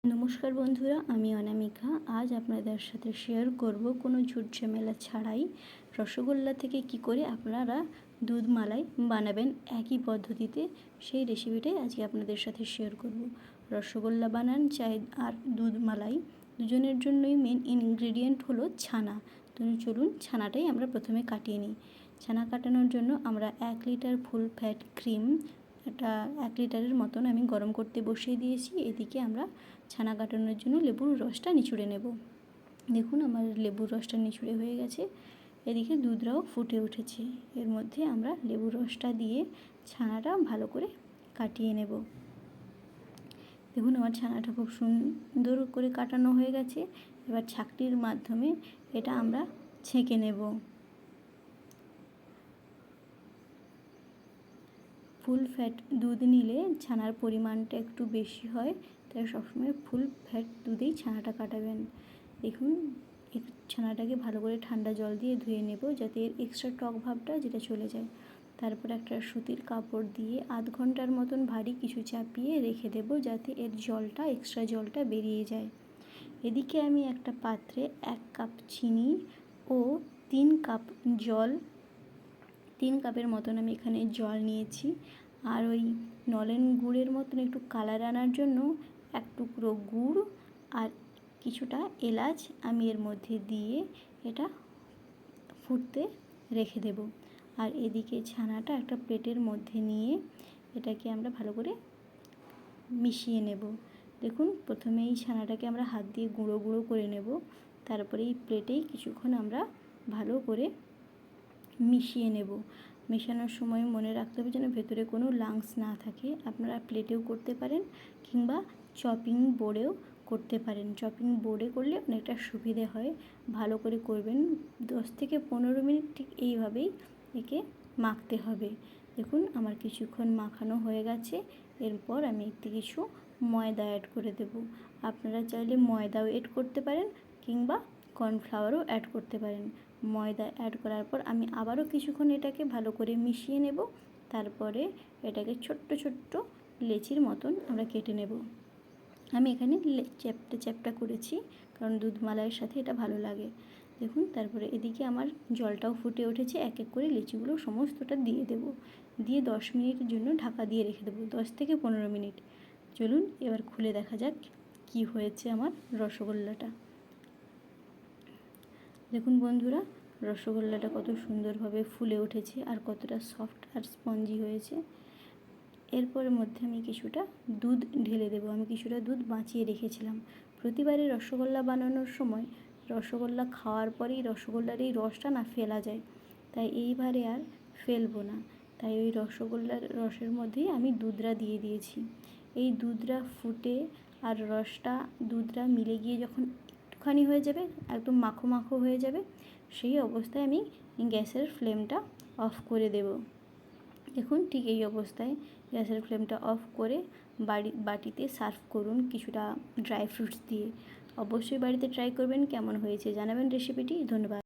নমস্কার বন্ধুরা, আমি অনামিকা। আজ আপনাদের সাথে শেয়ার করব কোনো ঝুট ঝামেলা ছাড়াই রসগোল্লা থেকে কি করে আপনারা দুধ মালাই বানাবেন একই পদ্ধতিতে, সেই রেসিপিটাই আজকে আপনাদের সাথে শেয়ার করব। রসগোল্লা বানান চাই আর দুধ মালাই দুজনের জন্যই মেন ইনগ্রেডিয়েন্ট হলো ছানা। তো চলুন ছানাটাই আমরা প্রথমে কাটিয়ে নিই। ছানা কাটানোর জন্য আমরা 1 লিটার ফুল ফ্যাট ক্রিম, এটা 1 লিটারের মতন আমি গরম করতে বসিয়ে দিয়েছি। এদিকে আমরা ছানা কাটানোর জন্য লেবুর রসটা নিচুড়ে নেব। দেখুন আমার লেবুর রসটা নিচুড়ে হয়ে গেছে। এদিকে দুধটাও ফুটে উঠেছে। এর মধ্যে আমরা লেবুর রসটা দিয়ে ছানাটা ভালো করে কাটিয়ে নেব। দেখুন আমার ছানাটা খুব সুন্দর করে কাটানো হয়ে গেছে। এবার ছাঁকনির মাধ্যমে এটা আমরা ছেঁকে নেব। ফুল ফ্যাট দুধ নিলে ছানার পরিমাণটা একটু বেশি হয়, তাই সবসময় ফুল ফ্যাট দুধেই ছানাটা কাটাবেন। দেখুন ছানাটাকে ভালো করে ঠান্ডা জল দিয়ে ধুয়ে নেব, যাতে এর এক্সট্রা টক ভাবটা যেটা চলে যায়। তারপর একটা সুতির কাপড় দিয়ে আধ ঘন্টার মতন ভারী কিছু চাপিয়ে রেখে দেব, যাতে এর জলটা এক্সট্রা জলটা বেরিয়ে যায়। এদিকে আমি একটা পাত্রে 1 কাপ চিনি ও 3 কাপ জল, 3 কাপের মতন আমি এখানে জল নিয়েছি। আর ওই নলেন গুড়ের মতন একটু কালার আনার জন্য 1 টুকরো গুড় আর কিছুটা এলাচ আমি এর মধ্যে দিয়ে এটা ফুটতে রেখে দেব। আর এদিকে ছানাটা একটা প্লেটের মধ্যে নিয়ে এটাকে আমরা ভালো করে মিশিয়ে নেব। দেখুন প্রথমে এই ছানাটাকে আমরা হাত দিয়ে গুঁড়ো গুঁড়ো করে নেব। তারপরে এই প্লেটেই কিছুক্ষণ আমরা ভালো করে মিশিয়ে নেব। মেশানোর সময় মনে রাখতে হবে যেন ভেতরে কোনো লাংস না থাকে। আপনারা প্লেটেও করতে পারেন কিংবা চপিং বোর্ডেও করতে পারেন। চপিং বোর্ডে করলে অনেকটা সুবিধে হয়। ভালো করে করবেন। 10 থেকে 15 মিনিট ঠিক এইভাবেই একে মাখতে হবে। দেখুন আমার কিছুক্ষণ মাখানো হয়ে গেছে। এরপর আমি একটু কিছু ময়দা অ্যাড করে দেব। আপনারা চাইলে ময়দাও অ্যাড করতে পারেন কিংবা কর্নফ্লাওয়ারও অ্যাড করতে পারেন। ময়দা অ্যাড করার পর আমি আবারও কিছুক্ষণ এটাকে ভালো করে মিশিয়ে নেব। তারপরে এটাকে ছোট্ট ছোট্ট লেচির মতন আমরা কেটে নেব। আমি এখানে চ্যাপ্টা চ্যাপ্টা করেছি, কারণ দুধ মালাইয়ের সাথে এটা ভালো লাগে। দেখুন তারপরে এদিকে আমার জলটাও ফুটে উঠেছে। এক এক করে লিচিগুলো সমস্তটা দিয়ে দেব। দিয়ে 10 মিনিটের জন্য ঢাকা দিয়ে রেখে দেবো, 10 থেকে 15 মিনিট। চলুন এবার খুলে দেখা যাক কি হয়েছে আমার রসগোল্লাটা। দেখুন বন্ধুরা রসগোল্লাটা কত সুন্দরভাবে ফুলে উঠেছে আর কতটা সফট আর স্পঞ্জি হয়েছে। এরপরের মধ্যে আমি কিছুটা দুধ ঢেলে দেবো। আমি কিছুটা দুধ বাঁচিয়ে রেখেছিলাম। প্রতিবারে রসগোল্লা বানানোর সময় রসগোল্লা খাওয়ার পরেই রসগোল্লার এই রসটা না ফেলা যায়, তাই এইবারে আর ফেলবো না। তাই ওই রসগোল্লার রসের মধ্যেই আমি দুধটা দিয়ে দিয়েছি। এই দুধটা ফুটে আর রসটা দুধটা মিলে গিয়ে যখন একটুখানি হয়ে যাবে, একদম মাখো মাখো হয়ে যাবে, সেই অবস্থায় আমি গ্যাসের ফ্লেমটা অফ করে দেব। দেখুন ঠিক এই অবস্থায় গ্যাসের ফ্লেমটা অফ করে বাটিতে সার্ভ করুন কিছুটা ড্রাই ফ্রুটস দিয়ে। অবশ্যই বাড়িতে ট্রাই করবেন, কেমন হয়েছে জানাবেন রেসিপিটি। ধন্যবাদ।